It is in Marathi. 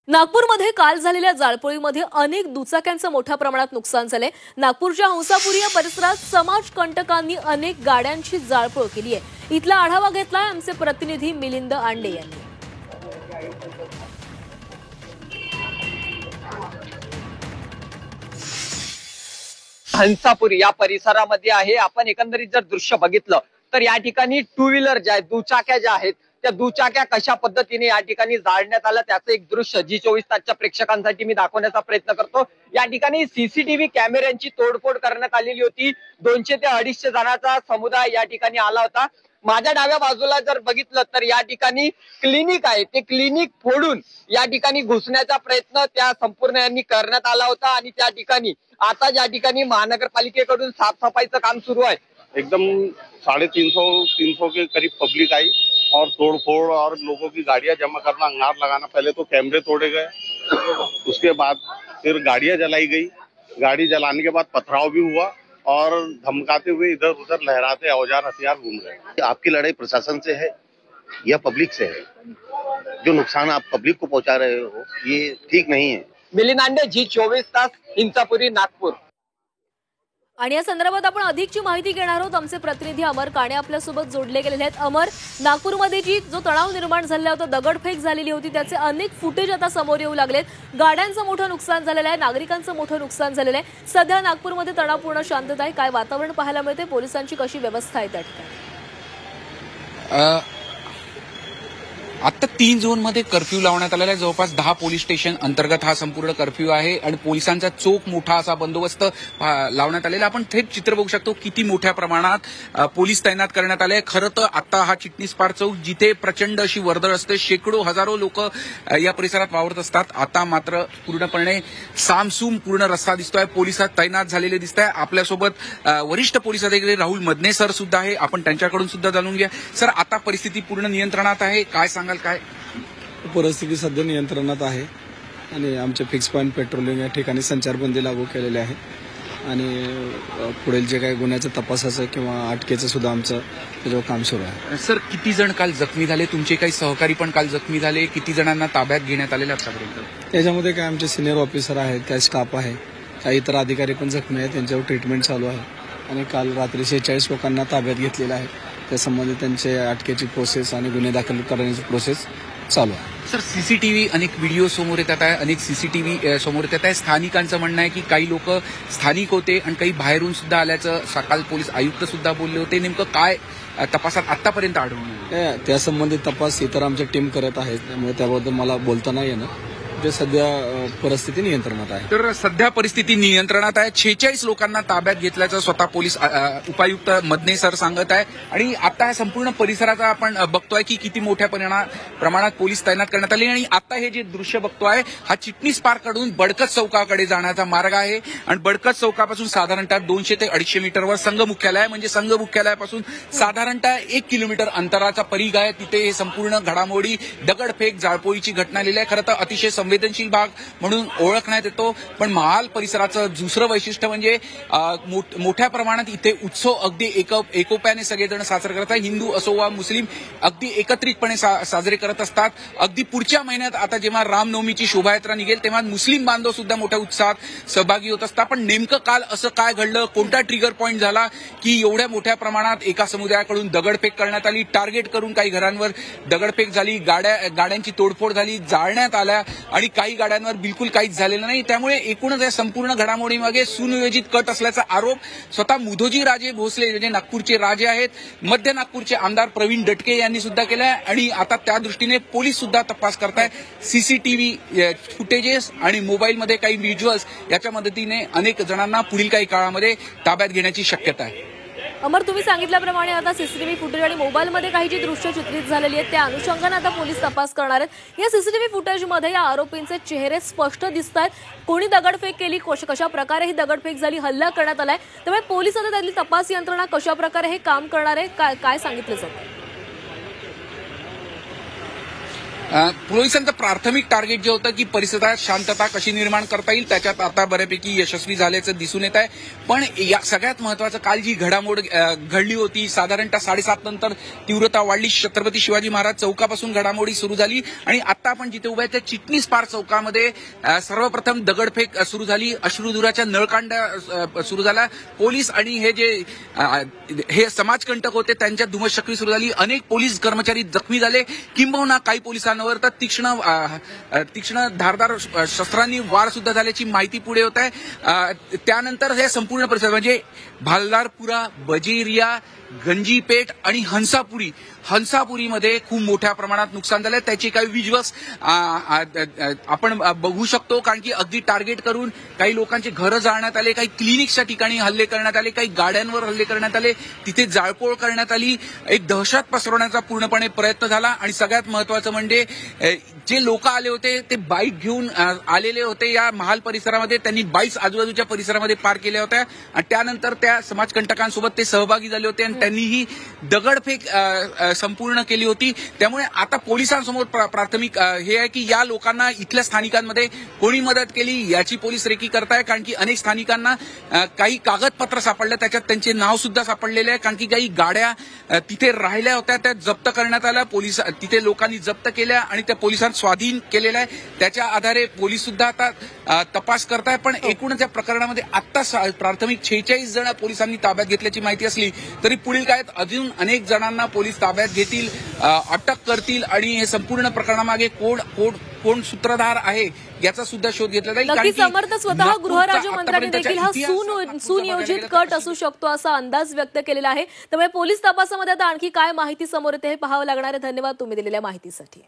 नागपूरमध्ये काल झालेल्या जाळपोळीमध्ये अनेक दुचाक्यांचं मोठ्या प्रमाणात नुकसान झाले। नागपूरच्या हंसापुरी या परिसरात समाजकंटकांनी अनेक गाड्यांची जाळपोळ केली आहे। इथला आढावा घेतलाय आमचे प्रतिनिधी मिलिंद आंडे यांनी। हंसापुरी या परिसरामध्ये आहे। आपण एकंदरीत जर दृश्य बघितलं तर या ठिकाणी टू व्हीलर ज्या आहेत, दुचाक्या ज्या आहेत, त्या दुचाक्या कशा पद्धतीने या ठिकाणी जाळण्यात आलं त्याचं एक दृश्य जी24 तासच्या प्रेक्षकांसाठी मी दाखवण्याचा प्रयत्न करतो। या ठिकाणी सीसीटीव्ही कॅमेऱ्यांची तोडफोड करण्यात आलेली होती। 200 ते 250 जणांचा समुदाय या ठिकाणी आला होता। माझ्या डाव्या बाजूला जर बघितलं तर या ठिकाणी क्लिनिक आहे, ते क्लिनिक फोडून या ठिकाणी घुसण्याचा प्रयत्न त्या संपूर्ण यांनी करण्यात आला होता। आणि त्या ठिकाणी आता ज्या ठिकाणी महानगरपालिकेकडून साफसफाईचं काम सुरू आहे। एकदम 350 के करीब पब्लिक आई और तोड़फोड़ और लोगों की गाड़ियां जमा करना, अंगार लगाना। पहले तो कैमरे तोड़े गए, उसके बाद फिर गाड़ियां जलाई गई। गाड़ी जलाने के बाद पथराव भी हुआ और धमकाते हुए इधर उधर लहराते औजार हथियार घूम रहे। आपकी लड़ाई प्रशासन से है या पब्लिक से है? जो नुकसान आप पब्लिक को पहुंचा रहे हो ये ठीक नहीं है। मिलिंद आंडे, जी24 तास, हिंसापुरी, नागपूर। आणि या संदर्भात आपण अधिकची माहिती घेणार आहोत। आमचे प्रतिनिधी अमर काणे आपल्यासोबत जोडले गेलेले आहेत। अमर, नागपूरमध्ये जो तणाव निर्माण झालेला होता, दगडफेक झालेली होती, त्याचे अनेक फुटेज आता समोर येऊ लागलेत। गाड्यांचं मोठं नुकसान झालेलं आहे, नागरिकांचं मोठं नुकसान झालेलं आहे। सध्या नागपूरमध्ये तणावपूर्ण शांतता आहे, काय वातावरण पाहायला मिळते, पोलिसांची कशी व्यवस्था आहे त्या ठिकाणी? आता 3 झोनमध्ये कर्फ्यू लावण्यात आलेला आहे। जवळपास 10 पोलीस स्टेशन अंतर्गत हा संपूर्ण कर्फ्यू आहे आणि पोलिसांचा चोख मोठा असा बंदोबस्त लावण्यात आलेला। आपण थेट चित्र बघू शकतो किती मोठ्या प्रमाणात पोलीस तैनात करण्यात आले। खरं तर आता हा चिटणीस पार्क चौक जिथे प्रचंड अशी वर्दळ असते, शेकडो हजारो लोक या परिसरात वावरत असतात, आता मात्र पूर्णपणे सामसूम पूर्ण रस्ता दिसतोय। पोलिसात तैनात झालेले दिसत आहे। आपल्यासोबत वरिष्ठ पोलीस अधिकारी राहुल मदने सर सुद्धा आहे, आपण त्यांच्याकडून सुद्धा जाणून घ्या। सर, आता परिस्थिती पूर्ण नियंत्रणात आहे, काय सांगाल? काय परिस्थिती सध्या नियंत्रणात आहे आणि आमचे फिक्स पॉइंट पेट्रोलिंग या ठिकाणी संचारबंदी लागू केलेली आहे आणि पुढील जे काही गुन्ह्याचं तपासाचं किंवा अटकेचं सुद्धा आमचं त्याच्यावर काम सुरू आहे। सर, किती जण काल जखमी झाले? तुमचे काही सहकारी पण काल जखमी झाले? किती जणांना ताब्यात घेण्यात आलेलं आतापर्यंत? त्याच्यामध्ये काय आमचे सिनियर ऑफिसर आहेत, काही स्टाफ आहे, काही इतर अधिकारी पण जखमी आहेत, त्यांच्यावर ट्रीटमेंट चालू आहे आणि काल रात्री 46 लोकांना ताब्यात घेतलेलं आहे। त्यासंबंधी त्यांचे अटकेची प्रोसेस आणि गुन्हे दाखल करण्याची प्रोसेस चालू आहे। सर, सीसीटीव्ही अनेक व्हिडिओ समोर येतात आहे, अनेक सीसीटीव्ही समोर येतात आहे। स्थानिकांचं म्हणणं आहे की काही लोक स्थानिक होते आणि काही बाहेरून सुद्धा आल्याचं सकाळ पोलीस आयुक्त सुद्धा बोलले होते। नेमकं काय तपासात आतापर्यंत आढळून? त्यासंबंधी तपास इतर आमच्या टीम करत आहेत, त्यामुळे त्याबद्दल मला बोलता नाही येणार। सध्या परिस्थिती नियंत्रणात आहे। तर सध्या परिस्थिती नियंत्रणात आहे। 46 लोकांना ताब्यात घेतल्याचं स्वतः पोलीस उपायुक्त मदने सर सांगत आहे आणि आता या संपूर्ण परिसराचा आपण बघतोय की किती मोठ्या प्रमाणात पोलीस तैनात करण्यात आले। आणि आता हे जे दृश्य बघतोय हा चिटणीस पार्ककडून बडकत चौकाकडे जाण्याचा मार्ग आहे आणि बडकत चौकापासून साधारणतः 200 ते 250 मीटरवर संघ मुख्यालय आहे, म्हणजे संघ मुख्यालयापासून साधारणतः 1 किलोमीटर अंतराचा परिघ आहे। तिथे हे संपूर्ण घडामोडी, दगडफेक, जाळपोळीची घटना आलेली आहे। खरं तर अतिशय संवेदनशील भाग म्हणून ओळखण्यात येतो, पण महाल परिसराचं दुसरं वैशिष्ट्य म्हणजे मोठ्या प्रमाणात इथे उत्सव अगदी एकोप्याने सगळेजण साजरे करतात। हिंदू असो वा मुस्लिम अगदी एकत्रितपणे साजरे करत असतात। अगदी पुढच्या महिन्यात आता जेव्हा रामनवमीची शोभायात्रा निघेल तेव्हा मुस्लिम बांधव सुद्धा मोठ्या उत्साहात सहभागी होत असतात। पण नेमकं काल असं काय घडलं, कोणता ट्रिगर पॉईंट झाला की एवढ्या मोठ्या प्रमाणात एका समुदायाकडून दगडफेक करण्यात आली, टार्गेट करून काही घरांवर दगडफेक झाली, गाड्यांची तोडफोड झाली, जाळण्यात आल्या आणि काही गाड्यांवर बिलकुल काहीच झालेलं नाही। त्यामुळे एकूणच या संपूर्ण घडामोडीमागे सुनियोजित कट असल्याचा आरोप स्वतः मुधोजी राजे भोसले जे नागपूरचे राजे आहेत, मध्य नागपूरचे आमदार प्रवीण दटके यांनी सुद्धा केलाय आणि आता त्या दृष्टीने पोलीस सुद्धा तपास करताय। सीसीटीव्ही फुटेजेस आणि मोबाईलमध्ये काही व्हिज्युअल्स याच्या मदतीने अनेक जणांना पुढील काही काळामध्ये ताब्यात घेण्याची शक्यता आहे। अमर, तुम्ही सांगितल्याप्रमाणे आता सीसीटीव्ही फुटेज आणि मोबाईलमध्ये काही जी दृश्य चित्रित झालेली आहेत त्या अनुषंगाने आता पोलीस तपास करणार आहेत। या सीसीटीव्ही फुटेजमध्ये या आरोपींचे चेहरे स्पष्ट दिसत आहेत, कोणी दगडफेक केली, कशा प्रकारे ही दगडफेक झाली, हल्ला करण्यात आलाय, त्यामुळे पोलीस आता त्यातली तपास यंत्रणा कशा प्रकारे हे काम करणार आहे, काय सांगितलं जातं? पोलिसांचं प्राथमिक टार्गेट जे होतं की परिसरात शांतता कशी निर्माण करता येईल त्याच्यात आता बऱ्यापैकी यशस्वी झाल्याचं दिसून येत आहे. पण या सगळ्यात महत्वाचं काल जी घडामोड घडली होती साधारणतः 7:30 नंतर तीव्रता वाढली. छत्रपती शिवाजी महाराज चौकापासून घडामोडी सुरू झाली आणि आता आपण जिथे उभे आहे त्या चिटणीस पार्क चौकामध्ये सर्वप्रथम दगडफेक सुरू झाली. अश्रुधुराच्या नळकांड सुरू झाला. पोलीस आणि हे समाजकंटक होते त्यांच्या धुमश्चक्री सुरू झाली. अनेक पोलीस कर्मचारी जखमी झाले. किंबहुना काही पोलिसांवर तर तीक्ष्ण धारदार शस्त्रांनी वार सुद्धा झाल्याची माहिती पुढे होत आहे. त्यानंतर हे संपूर्ण परिसर म्हणजे भालदारपुरा, बजेरिया, गंजीपेठ आणि हंसापुरीमध्ये खूप मोठ्या प्रमाणात नुकसान झालंय. त्याचे काही विज्युअल्स आपण बघू शकतो कारण की अगदी टार्गेट करून काही लोकांचे घरं जाळण्यात आले, काही क्लिनिक्सच्या ठिकाणी हल्ले करण्यात आले, काही गाड्यांवर हल्ले करण्यात आले, तिथे जाळपोळ करण्यात आली. एक दहशत पसरवण्याचा पूर्णपणे प्रयत्न झाला आणि सगळ्यात महत्वाचं म्हणजे जे लोक आले होते ते बाईक घेऊन आलेले होते या महाल परिसरामध्ये. त्यांनी बाईक्स आजूबाजूच्या परिसरामध्ये पार्क केल्या होत्या आणि त्यानंतर त्या समाजकंटकांसोबत ते सहभागी झाले होते आणि त्यांनीही दगडफेक संपूर्ण केली होती. त्यामुळे आता पोलिसांसमोर प्राथमिक हे आहे की या लोकांना इथल्या स्थानिकांमध्ये कोणी मदत केली याची पोलीस रेकी करताय कारण की अनेक स्थानिकांना काही कागदपत्र सापडलं त्याच्यात त्यांचे नाव सुद्धा सापडलेले आहे कारण की काही गाड्या तिथे राहिल्या होत्या त्या जप्त करण्यात आल्या. पोलीस तिथे लोकांनी जप्त केल्या आणि त्या पोलिसांनी स्वाधीन केलेला आहे. त्याच्या आधारे पोलीस सुद्धा आता तपास करताय. पण एकूणच या प्रकरणामध्ये आता प्राथमिक 46 जण पोलिसांनी ताब्यात घेतल्याची माहिती असली तरी पुढील काळात अजून अनेक जणांना पोलीस ताब्यात घेतील, अटक करतील आणि हे संपूर्ण प्रकरणामागे कोण सूत्रधार आहे याचा सुद्धा शोध घेतला जाईल. नक्की समर्थ स्वतः गृहराज्यमंत्र्यांनी देखील हा सुनियोजित कट असू शकतो असा अंदाज व्यक्त केलेला आहे. त्यामुळे पोलीस तपासामध्ये आता आणखी काय माहिती समोर येते हे पाहावं लागणार आहे. धन्यवाद तुम्ही दिलेल्या माहितीसाठी.